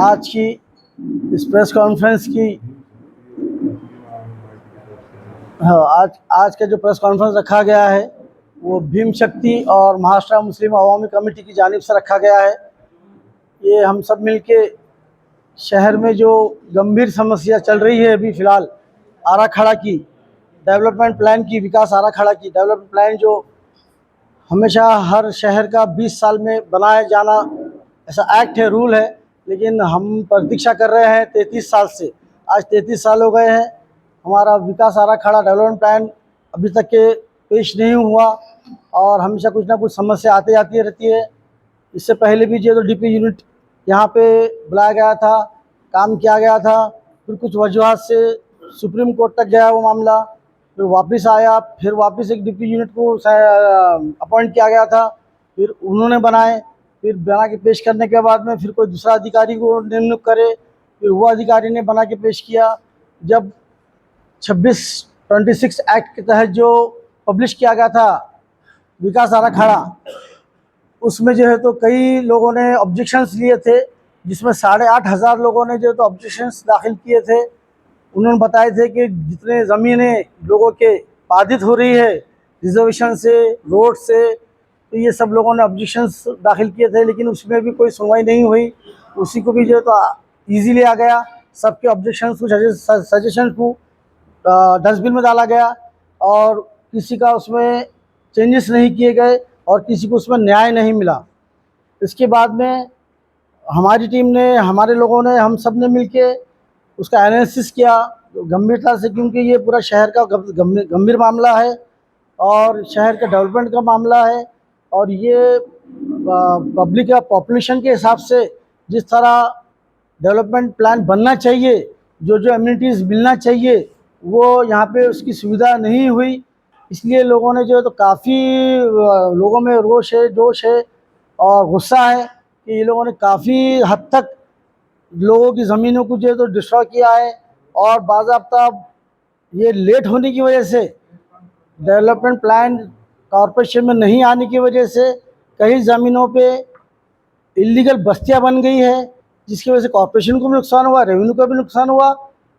आज की इस प्रेस कॉन्फ्रेंस की आज आज का जो प्रेस कॉन्फ्रेंस रखा गया है वो भीम शक्ति और महाराष्ट्र मुस्लिम अवामी कमेटी की जानिब से रखा गया है। ये हम सब मिलके शहर में जो गंभीर समस्या चल रही है अभी फ़िलहाल आराखड़ा की, डेवलपमेंट प्लान की, विकास आराखड़ा की, डेवलपमेंट प्लान जो हमेशा हर शहर का 20 साल में बनाया जाना ऐसा एक्ट है, रूल है, लेकिन हम प्रतीक्षा कर रहे हैं 33 साल से। आज 33 साल हो गए हैं, हमारा विकास आराखड़ा डेवलपमेंट प्लान अभी तक के पेश नहीं हुआ और हमेशा कुछ ना कुछ समस्या आती जाती रहती है। इससे पहले भी जो डीपी यूनिट यहाँ पे बुलाया गया था, काम किया गया था, फिर कुछ वजूहत से सुप्रीम कोर्ट तक गया वो मामला, फिर वापस आया, फिर वापस एक डीपी यूनिट को अपॉइंट किया गया था, फिर उन्होंने बनाए, फिर बना के पेश करने के बाद में फिर कोई दूसरा अधिकारी को नियुक्त करे, फिर वो अधिकारी ने बना के पेश किया। जब 26 एक्ट के तहत जो पब्लिश किया गया था विकास आराखड़ा, उसमें जो है तो कई लोगों ने ऑब्जेक्शंस लिए थे, जिसमें 8,500 लोगों ने जो तो ऑब्जेक्शंस दाखिल किए थे। उन्होंने बताए थे कि जितने ज़मीनें लोगों के बाधित हो रही है रिजर्वेशन से, रोड से, तो ये सब लोगों ने ऑब्जेक्शंस दाखिल किए थे, लेकिन उसमें भी कोई सुनवाई नहीं हुई। उसी को भी जो है तो ईजी लिया गया, सबके ऑब्जेक्शंस को, सजेशन को डस्टबिन में डाला गया और किसी का उसमें चेंजेस नहीं किए गए और किसी को उसमें न्याय नहीं मिला। इसके बाद में हमारी टीम ने, हमारे लोगों ने, हम सब ने मिलके उसका एनालिसिस किया गंभीरता से, क्योंकि ये पूरा शहर का गंभीर मामला है और शहर के डेवलपमेंट का मामला है। और ये पब्लिक या पॉपुलेशन के हिसाब से जिस तरह डेवलपमेंट प्लान बनना चाहिए, जो जो एमिनिटीज़ मिलना चाहिए, वो यहाँ पे उसकी सुविधा नहीं हुई। इसलिए लोगों ने जो है तो काफ़ी लोगों में रोष है, जोश है और गुस्सा है कि ये लोगों ने काफ़ी हद तक लोगों की ज़मीनों को जो है तो डिस्ट्रॉय किया है। और बाज़ाब्ता ये लेट होने की वजह से, डेवलपमेंट प्लान कॉरपोरेशन में नहीं आने की वजह से कई ज़मीनों पे इलीगल बस्तियां बन गई है, जिसकी वजह से कॉरपोरेशन को भी नुकसान हुआ, रेवेन्यू को भी नुकसान हुआ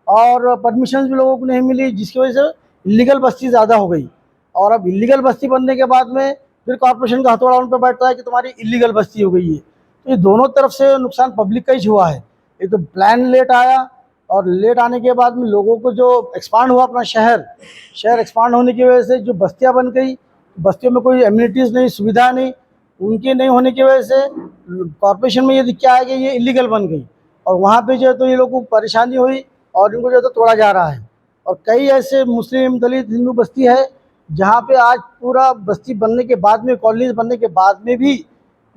और परमिशन भी लोगों को नहीं मिली, जिसकी वजह से इलीगल बस्ती ज़्यादा हो गई। और अब इलीगल बस्ती बनने के बाद में फिर कॉरपोरेशन का हथौड़ा उन पर बैठता है कि तुम्हारी इलीगल बस्ती हो गई है। तो ये दोनों तरफ से नुकसान पब्लिक का ही हुआ है। एक तो प्लान लेट आया और लेट आने के बाद में लोगों को जो एक्सपांड हुआ अपना शहर एक्सपांड होने की वजह से जो बस्तियाँ बन गई, बस्तियों में कोई एमिनिटीज़ नहीं, सुविधा नहीं, उनके नहीं होने की वजह से कॉरपोरेशन में ये क्या है कि ये इलीगल बन गई और वहाँ पे जो है तो ये लोगों को परेशानी हुई और इनको जो है तो तोड़ा जा रहा है। और कई ऐसे मुस्लिम, दलित, हिंदू बस्ती है जहाँ पे आज पूरा बस्ती बनने के बाद में, कॉलोनीज बनने के बाद में भी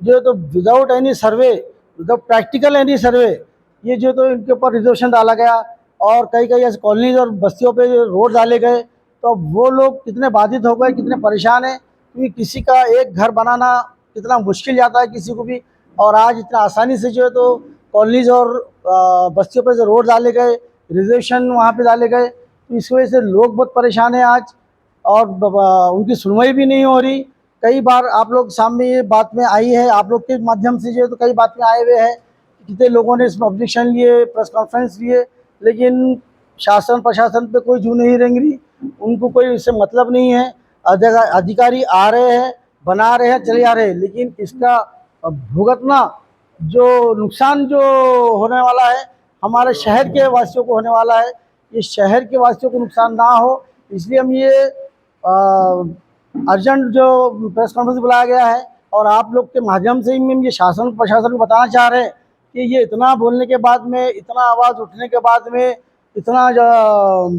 जो है तो विदाउट एनी सर्वे, विदाउट प्रैक्टिकल एनी सर्वे, ये जो तो इनके ऊपर रिजर्वेशन डाला गया और कई ऐसे कॉलोनीज और बस्तियों पे रोड डाले गए। तो वो लोग कितने बाधित हो गए, कितने परेशान हैं, क्योंकि किसी का एक घर बनाना कितना मुश्किल जाता है किसी को भी, और आज इतना आसानी से जो है तो कॉलोनीज और बस्तियों पे जो रोड डाले गए, रिजर्वेशन वहाँ पे डाले गए, तो इस वजह से लोग बहुत परेशान हैं आज और उनकी सुनवाई भी नहीं हो रही। कई बार आप लोग सामने ये बात में आई है, आप लोग के माध्यम से जो है तो कई बात में आए हुए हैं, कितने लोगों ने इसमें ऑब्जेक्शन लिए, प्रेस कॉन्फ्रेंस लिए, लेकिन शासन प्रशासन पे कोई जू नहीं रेंग रही, उनको कोई इससे मतलब नहीं है। अधिकारी आ रहे हैं, बना रहे हैं, चले जा रहे हैं, लेकिन इसका भुगतना जो नुकसान जो होने वाला है हमारे शहर के वासियों को होने वाला है, ये शहर के वासियों को नुकसान ना हो, इसलिए हम ये अर्जेंट जो प्रेस कॉन्फ्रेंस बुलाया गया है और आप लोग के माध्यम से ही हम ये शासन प्रशासन को बताना चाह रहे हैं कि ये इतना बोलने के बाद में, इतना आवाज़ उठने के बाद में, इतना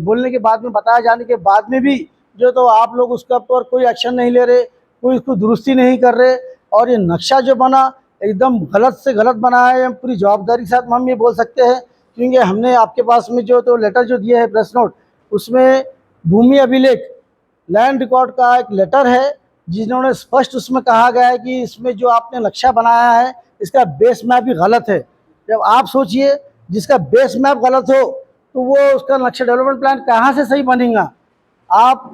बोलने के बाद में, बताया जाने के बाद में भी जो तो आप लोग उसके ऊपर कोई एक्शन नहीं ले रहे, कोई इसको दुरुस्ती नहीं कर रहे। और ये नक्शा जो बना एकदम गलत से गलत बना है, हम पूरी जवाबदारी के साथ हम ये बोल सकते हैं, क्योंकि हमने आपके पास में जो तो लेटर जो दिया है प्रेस नोट, उसमें भूमि अभिलेख लैंड रिकॉर्ड का एक लेटर है, जिन्होंने स्पष्ट उसमें कहा गया है कि इसमें जो आपने नक्शा बनाया है इसका बेस मैप भी गलत है। जब आप सोचिए जिसका बेस मैप गलत हो तो वो उसका नक्शा डेवलपमेंट प्लान कहाँ से सही बनेगा। आप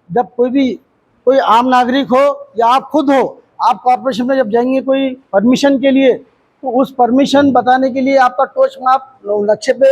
जब कोई आम नागरिक हो या आप खुद हो, आप कॉर्पोरेशन में जब जाएंगे कोई परमिशन के लिए, तो उस परमिशन बताने के लिए आपका टॉर्च मैप नक्शे पे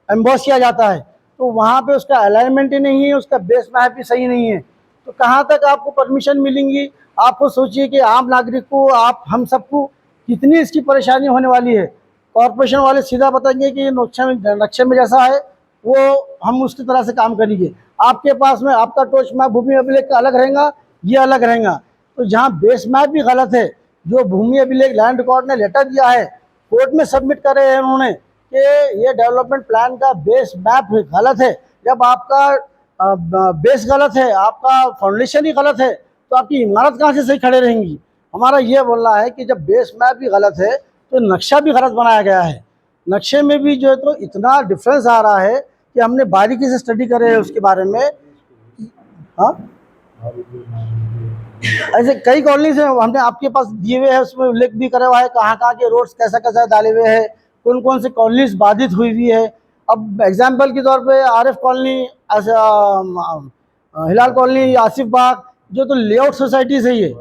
एम्बॉस किया जाता है, तो वहाँ पे उसका अलाइनमेंट ही नहीं है, उसका बेस मैप भी सही नहीं है, तो कहाँ तक आपको परमिशन मिलेंगी। आपको सोचिए कि आम नागरिक को, आप हम सबको कितनी इसकी परेशानी होने वाली है। कॉरपोरेशन वाले सीधा बताएंगे कि नक्शे में जैसा है वो हम उसकी तरह से काम करेंगे। आपके पास में आपका टॉर्च मैप भूमि अभिलेख का अलग रहेगा, ये अलग रहेगा। तो जहाँ बेस मैप भी गलत है, जो भूमि अभिलेख लैंड रिकॉर्ड ने लेटर दिया है, कोर्ट में सबमिट करे हैं उन्होंने कि ये डेवलपमेंट प्लान का बेस मैप गलत है। जब आपका बेस गलत है, आपका फाउंडेशन ही गलत है, तो आपकी इमारत कहाँ से सही खड़े रहेंगी। हमारा ये बोलना है कि जब बेस मैप भी गलत है तो नक्शा भी गलत बनाया गया है। नक्शे में भी जो है तो इतना डिफरेंस आ रहा है कि हमने बारीकी से स्टडी करे है उसके बारे में। हाँ, ऐसे कई कॉलोनी से हमने आपके पास दिए हुए हैं, उसमें उल्लेख भी करा हुआ है कहाँ कहाँ के रोड्स कैसा कैसा डाले हुए हैं, कौन कौन से कॉलोनीज बाधित हुई हुई है। अब एग्जाम्पल के तौर पे आरिफ कॉलोनी, हिलाल कॉलोनी, आसिफ बाग, जो तो लेआउट सोसाइटी से ही है,